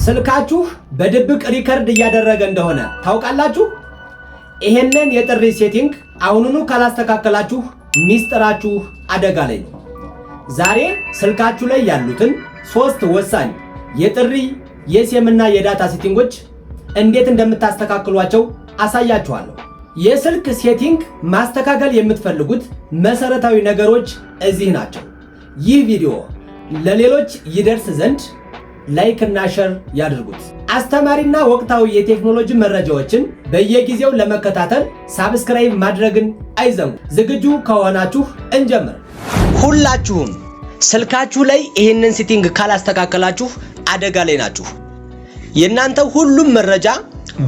ስልካችሁ በድብቅ ሪከርድ እያደረገ እንደሆነ ታውቃላችሁ? ይሄንን የጥሪ ሴቲንግ አሁኑኑ ካላስተካከላችሁ ሚስጥራችሁ አደጋ ላይ ነው። ዛሬ ስልካችሁ ላይ ያሉትን 3 ወሳኝ የጥሪ የሲምና የዳታ ሴቲንጎች እንዴት እንደምታስተካክሏቸው አሳያችኋለሁ። የስልክ ሴቲንግ ማስተካከል የምትፈልጉት መሰረታዊ ነገሮች እዚህ ናቸው። ይህ ቪዲዮ ለሌሎች ይደርስ ዘንድ ላይክ እና ሼር ያድርጉት። አስተማሪና ወቅታዊ የቴክኖሎጂ መረጃዎችን በየጊዜው ለመከታተል ሳብስክራይብ ማድረግን አይዘንጉ። ዝግጁ ከሆናችሁ እንጀምር። ሁላችሁም ስልካችሁ ላይ ይህንን ሴቲንግ ካላስተካከላችሁ አደጋ ላይ ናችሁ። የእናንተ ሁሉም መረጃ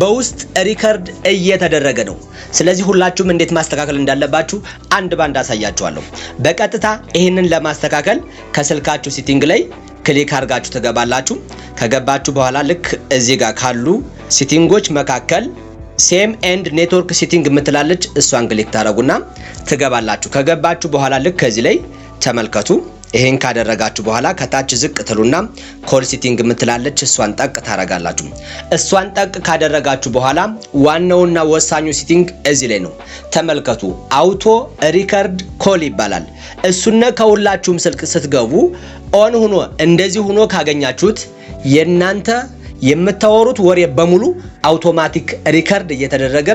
በውስጥ ሪከርድ እየተደረገ ነው። ስለዚህ ሁላችሁም እንዴት ማስተካከል እንዳለባችሁ አንድ ባንድ አሳያችኋለሁ። በቀጥታ ይህንን ለማስተካከል ከስልካችሁ ሴቲንግ ላይ ክሊክ አድርጋችሁ ትገባላችሁ። ከገባችሁ በኋላ ልክ እዚህ ጋር ካሉ ሴቲንጎች መካከል ሴም ኤንድ ኔትወርክ ሴቲንግ የምትላለች እሷን ክሊክ ታደርጉና ትገባላችሁ። ከገባችሁ በኋላ ልክ ከዚህ ላይ ተመልከቱ። ይሄን ካደረጋችሁ በኋላ ከታች ዝቅ ትሉና ኮል ሴቲንግ የምትላለች እሷን ጠቅ ታረጋላችሁ። እሷን ጠቅ ካደረጋችሁ በኋላ ዋናውና ወሳኙ ሴቲንግ እዚህ ላይ ነው። ተመልከቱ። አውቶ ሪከርድ ኮል ይባላል። እሱነ ከሁላችሁም ስልክ ስትገቡ ኦን ሆኖ እንደዚህ ሆኖ ካገኛችሁት የናንተ የምታወሩት ወሬ በሙሉ አውቶማቲክ ሪከርድ እየተደረገ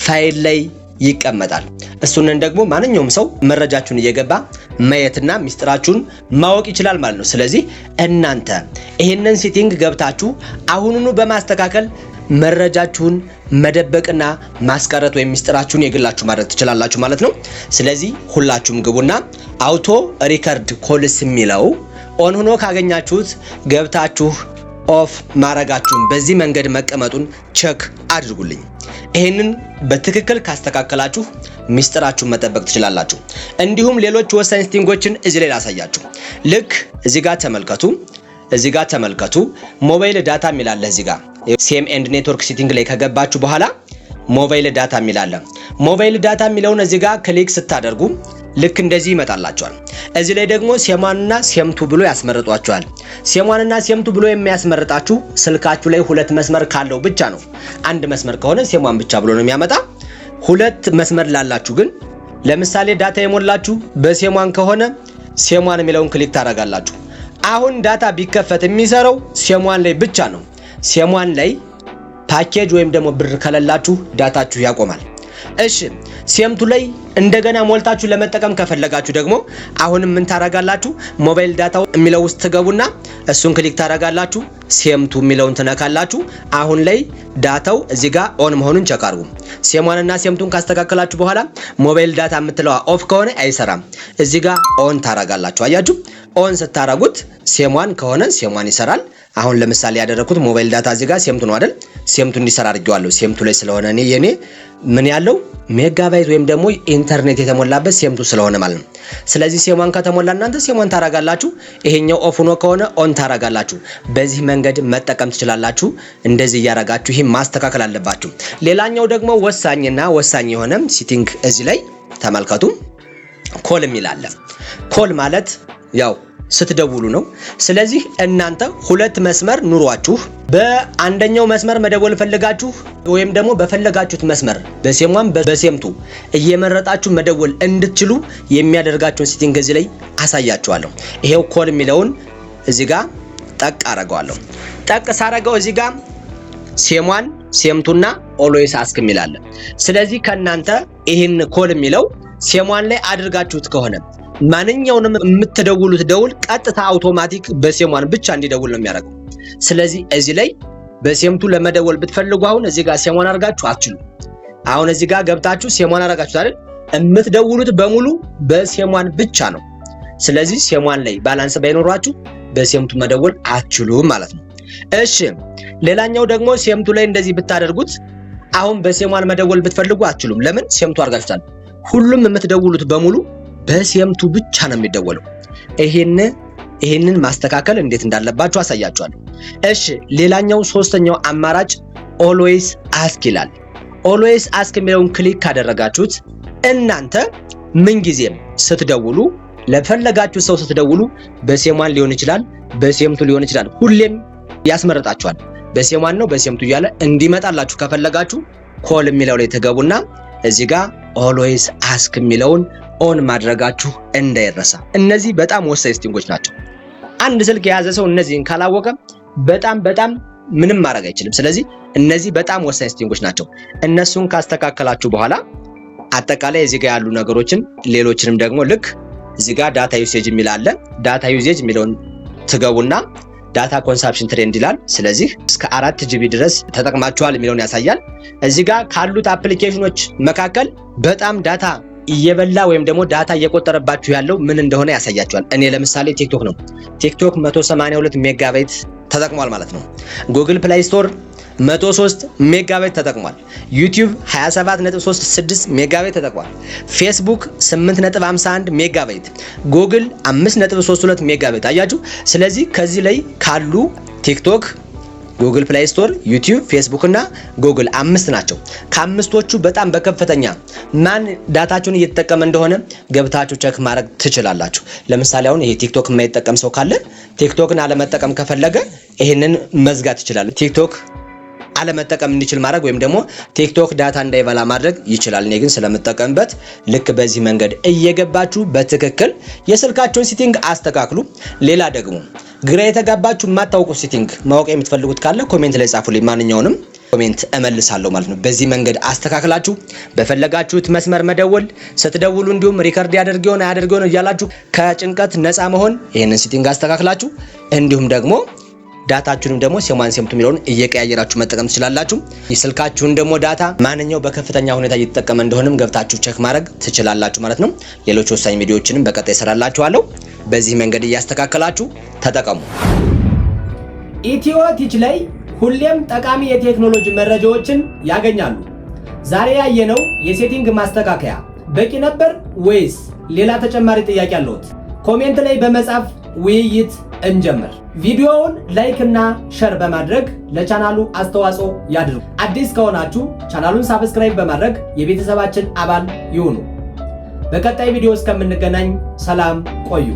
ፋይል ላይ ይቀመጣል። እሱንን ደግሞ ማንኛውም ሰው መረጃችሁን እየገባ ማየትና ሚስጥራችሁን ማወቅ ይችላል ማለት ነው። ስለዚህ እናንተ ይሄንን ሴቲንግ ገብታችሁ አሁኑኑ በማስተካከል መረጃችሁን መደበቅና ማስቀረት ወይም ሚስጥራችሁን የግላችሁ ማድረግ ትችላላችሁ ማለት ነው። ስለዚህ ሁላችሁም ግቡና አውቶ ሪከርድ ኮልስ የሚለው ኦን ሆኖ ካገኛችሁት ገብታችሁ ኦፍ ማረጋችሁን በዚህ መንገድ መቀመጡን ቼክ አድርጉልኝ። ይሄንን በትክክል ካስተካከላችሁ ሚስጥራችሁን መጠበቅ ትችላላችሁ። እንዲሁም ሌሎች ወሳኝ ሴቲንጎችን እዚህ ላይ ላሳያችሁ። ልክ እዚህ ጋር ተመልከቱ። እዚህ ጋር ተመልከቱ። ሞባይል ዳታ የሚላለ እዚህ ጋር ሴም ኤንድ ኔትወርክ ሴቲንግ ላይ ከገባችሁ በኋላ ሞባይል ዳታ የሚላለ ሞባይል ዳታ የሚለውን እዚህ ጋር ክሊክ ስታደርጉ ልክ እንደዚህ ይመጣላችኋል። እዚህ ላይ ደግሞ ሴሟንና ሴምቱ ብሎ ያስመርጧችኋል። ሴሟንና ሴምቱ ብሎ የሚያስመርጣችሁ ስልካችሁ ላይ 2 መስመር ካለው ብቻ ነው። አንድ መስመር ከሆነ ሴሟን ብቻ ብሎ ነው የሚያመጣ። 2 መስመር ላላችሁ ግን ለምሳሌ ዳታ የሞላችሁ በሴሟን ከሆነ ሴሟን የሚለውን ክሊክ ታደርጋላችሁ። አሁን ዳታ ቢከፈት የሚሰራው ሴሟን ላይ ብቻ ነው። ሴሟን ላይ ፓኬጅ ወይም ደግሞ ብር ከሌላችሁ ዳታችሁ ያቆማል። እሺ ሴምቱ ላይ እንደገና ሞልታችሁ ለመጠቀም ከፈለጋችሁ ደግሞ አሁንም ምን ታረጋላችሁ? ሞባይል ዳታው የሚለው ውስጥ ትገቡና እሱን ክሊክ ታረጋላችሁ። ሴምቱ የሚለውን ትነካላችሁ። አሁን ላይ ዳታው እዚህ ጋር ኦን መሆኑን ቼክ አድርጉ። ሴሟንና ሴምቱን ካስተካከላችሁ በኋላ ሞባይል ዳታ የምትለው ኦፍ ከሆነ አይሰራም። እዚህ ጋር ኦን ታረጋላችሁ። አያችሁ? ኦን ስታረጉት ሴሟን ከሆነ ሴሟን ይሰራል። አሁን ለምሳሌ ያደረኩት ሞባይል ዳታ እዚህ ጋር ሴምቱ ነው አይደል? ሴምቱ እንዲሰራ አድርጌዋለሁ። ሴምቱ ላይ ስለሆነ የኔ ምን ያለው ሜጋባይት ወይም ደግሞ ኢንተርኔት የተሞላበት ሴምቱ ስለሆነ ማለት ነው። ስለዚህ ሴሟን ከተሞላ እናንተ ሴሟን ታረጋላችሁ። ይሄኛው ኦፍ ሆኖ ከሆነ ኦን ታረጋላችሁ። በዚህ መንገድ መጠቀም ትችላላችሁ። እንደዚህ ያረጋችሁ ይሄ ማስተካከል አለባችሁ። ሌላኛው ደግሞ ወሳኝ የሆነ ሴቲንግ እዚህ ላይ ተመልከቱ። ኮል የሚላል ኮል ማለት ያው ስትደውሉ ነው። ስለዚህ እናንተ 2 መስመር ኑሯችሁ በአንደኛው መስመር መደወል ፈልጋችሁ ወይም ደግሞ በፈለጋችሁት መስመር በሴሟን በሴምቱ እየመረጣችሁ መደወል እንድትችሉ የሚያደርጋችሁን ሴቲንግ እዚህ ላይ አሳያችኋለሁ። ይሄው ኮል የሚለውን እዚህ ጋር ጠቅ አረጋለሁ። ጠቅ ሳረጋው እዚህ ጋር ሴሟን ሴምቱና ኦልዌይስ አስክ የሚላል። ስለዚህ ከናንተ ይሄን ኮል የሚለው ሴሟን ላይ አድርጋችሁት ከሆነ ማንኛውንም የምትደውሉት ደውል ቀጥታ አውቶማቲክ በሴሟን ብቻ እንዲደውል ነው የሚያደርገው። ስለዚህ እዚህ ላይ በሴምቱ ለመደወል ብትፈልጉ አሁን እዚህ ጋር ሴሟን አድርጋችሁ አትችሉ። አሁን እዚህ ጋር ገብታችሁ ሴሟን አድርጋችሁ አይደል የምትደውሉት በሙሉ በሴሟን ብቻ ነው። ስለዚህ ሴሟን ላይ ባላንስ ባይኖራችሁ በሴምቱ መደወል አትችሉም ማለት ነው። እሺ ሌላኛው ደግሞ ሴምቱ ላይ እንደዚህ ብታደርጉት አሁን በሴሟን መደወል ብትፈልጉ አትችሉም። ለምን? ሴምቱ አድርጋችኋል። ሁሉም የምትደውሉት በሙሉ በሴምቱ ብቻ ነው የሚደወለው። ይሄንን ማስተካከል እንዴት እንዳለባችሁ አሳያችኋለሁ። እሺ ሌላኛው ሶስተኛው አማራጭ ኦልዌይስ አስክ ይላል። ኦልዌይስ አስክ የሚለውን ክሊክ ካደረጋችሁት እናንተ ምን ጊዜም ስትደውሉ ለፈለጋችሁ ሰው ስትደውሉ በሴሟን ሊሆን ይችላል፣ በሴምቱ ሊሆን ይችላል፣ ሁሌም ያስመርጣችኋል። በሴም 1 ነው በሴም 2 እያለ እንዲመጣላችሁ ከፈለጋችሁ ኮል የሚለው ላይ ተገቡና እዚህ ጋር ኦልዌይስ አስክ የሚለውን ኦን ማድረጋችሁ እንዳይረሳ። እነዚህ በጣም ወሳኝ ሴቲንጎች ናቸው። አንድ ስልክ የያዘ ሰው እነዚህን ካላወቀ በጣም ምንም ማድረግ አይችልም። ስለዚህ እነዚህ በጣም ወሳኝ ሴቲንጎች ናቸው። እነሱን ካስተካከላችሁ በኋላ አጠቃላይ እዚህ ጋር ያሉ ነገሮችን ሌሎችንም ደግሞ ልክ እዚህ ጋር ዳታ ዩሴጅ የሚል አለ። ዳታ ዩሴጅ የሚለውን ትገቡና ዳታ ኮንሳምፕሽን ትሬንድ ይላል። ስለዚህ እስከ 4 ጂቢ ድረስ ተጠቅማችኋል የሚለውን ያሳያል። እዚህ ጋር ካሉት አፕሊኬሽኖች መካከል በጣም ዳታ እየበላ ወይም ደግሞ ዳታ እየቆጠረባችሁ ያለው ምን እንደሆነ ያሳያችኋል። እኔ ለምሳሌ ቲክቶክ ነው። ቲክቶክ 182 ሜጋባይት ተጠቅሟል ማለት ነው። ጉግል ፕሌይ ስቶር 103 ሜጋባይት ተጠቅሟል። ዩቲዩብ 27.36 ሜጋባይት ተጠቅሟል። ፌስቡክ 8.51 ሜጋባይት፣ ጉግል 5.32 ሜጋባይት አያችሁ። ስለዚህ ከዚህ ላይ ካሉ ቲክቶክ፣ ጉግል ፕሌይ ስቶር፣ ዩቲዩብ፣ ፌስቡክ እና ጉግል 5 ናቸው። ከአምስቶቹ በጣም በከፍተኛ ማን ዳታችሁን እየተጠቀመ እንደሆነ ገብታችሁ ቼክ ማድረግ ትችላላችሁ። ለምሳሌ አሁን ይሄ ቲክቶክ የማይጠቀም ሰው ካለ ቲክቶክን አለመጠቀም ከፈለገ ይሄንን መዝጋት ይችላል። ቲክቶክ አለመጠቀም እንዲችል ማድረግ ወይም ደግሞ ቲክቶክ ዳታ እንዳይበላ ማድረግ ይችላል። እኔ ግን ስለምጠቀምበት ልክ በዚህ መንገድ እየገባችሁ በትክክል የስልካችሁን ሴቲንግ አስተካክሉ። ሌላ ደግሞ ግራ የተጋባችሁ የማታውቁ ሴቲንግ ማወቅ የምትፈልጉት ካለ ኮሜንት ላይ ጻፉልኝ። ማንኛውንም ኮሜንት እመልሳለሁ ማለት ነው። በዚህ መንገድ አስተካክላችሁ በፈለጋችሁት መስመር መደወል፣ ስትደውሉ እንዲሁም ሪከርድ ያደርገውን አያደርገውን እያላችሁ ከጭንቀት ነፃ መሆን ይሄንን ሴቲንግ አስተካክላችሁ እንዲሁም ደግሞ ዳታችሁንም ደግሞ ሴም 1 ሴም 2 የሚለውን እየቀያየራችሁ መጠቀም ትችላላችሁ። የስልካችሁን ደግሞ ዳታ ማንኛው በከፍተኛ ሁኔታ እየተጠቀመ እንደሆነም ገብታችሁ ቼክ ማድረግ ትችላላችሁ ማለት ነው። ሌሎች ወሳኝ ቪዲዮዎችንም በቀጣይ እሰራላችኋለሁ። በዚህ መንገድ እያስተካከላችሁ ተጠቀሙ። ኢትዮ ቲች ላይ ሁሌም ጠቃሚ የቴክኖሎጂ መረጃዎችን ያገኛሉ። ዛሬ ያየነው የሴቲንግ ማስተካከያ በቂ ነበር ወይስ ሌላ ተጨማሪ ጥያቄ አለዎት? ኮሜንት ላይ በመጻፍ ውይይት እንጀምር። ቪዲዮውን ላይክ እና ሼር በማድረግ ለቻናሉ አስተዋጽኦ ያድርጉ። አዲስ ከሆናችሁ ቻናሉን ሳብስክራይብ በማድረግ የቤተሰባችን አባል ይሁኑ። በቀጣይ ቪዲዮ እስከምንገናኝ ሰላም ቆዩ።